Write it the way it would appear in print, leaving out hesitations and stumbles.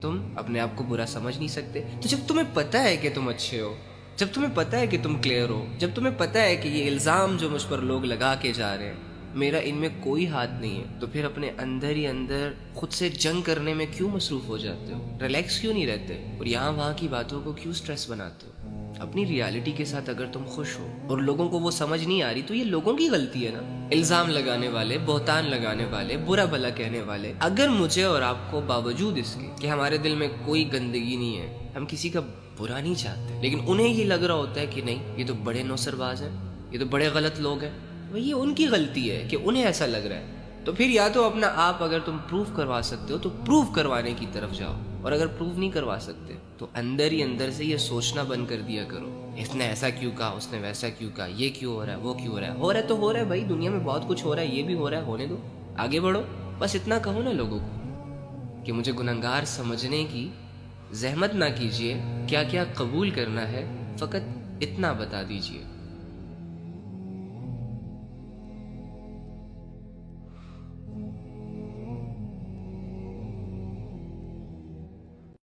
تم اپنے آپ کو برا سمجھ نہیں سکتے؟ تو جب تمہیں پتہ ہے کہ تم اچھے ہو، جب تمہیں پتہ ہے کہ تم کلیئر ہو، جب تمہیں پتہ ہے کہ یہ الزام جو مجھ پر لوگ لگا کے جا رہے ہیں میرا ان میں کوئی ہاتھ نہیں ہے، تو پھر اپنے اندر ہی اندر خود سے جنگ کرنے میں کیوں مصروف ہو جاتے ہو؟ ریلیکس کیوں نہیں رہتے اور یہاں وہاں کی باتوں کو کیوں سٹریس بناتے ہو؟ اپنی ریالٹی کے ساتھ اگر تم خوش ہو اور لوگوں کو وہ سمجھ نہیں آ رہی تو یہ لوگوں کی غلطی ہے نا۔ الزام لگانے والے، بہتان لگانے والے، برا بھلا کہنے والے، اگر مجھے اور آپ کو باوجود اس کے کہ ہمارے دل میں کوئی گندگی نہیں ہے، ہم کسی کا برا نہیں چاہتے، لیکن انہیں یہ لگ رہا ہوتا ہے کہ نہیں یہ تو بڑے نوسر باز ہیں، یہ تو بڑے غلط لوگ ہیں، یہ ان کی غلطی ہے کہ انہیں ایسا لگ رہا ہے۔ تو پھر یا تو اپنا آپ اگر تم پروف کروا سکتے ہو تو پروف کروانے کی طرف جاؤ، اور اگر پروف نہیں کروا سکتے تو اندر ہی اندر سے یہ سوچنا بند کر دیا کرو اس نے ایسا کیوں کہا، اس نے ویسا کیوں کہا، یہ کیوں ہو رہا ہے، وہ کیوں ہو رہا ہے۔ ہو رہا ہے تو ہو رہا ہے بھائی، دنیا میں بہت کچھ ہو رہا ہے، یہ بھی ہو رہا ہے، ہونے دو، آگے بڑھو۔ بس اتنا کہو نا لوگوں کو کہ مجھے گنہگار سمجھنے کی زحمت نہ کیجیے، کیا کیا قبول کرنا ہے فقط اتنا بتا دیجیے۔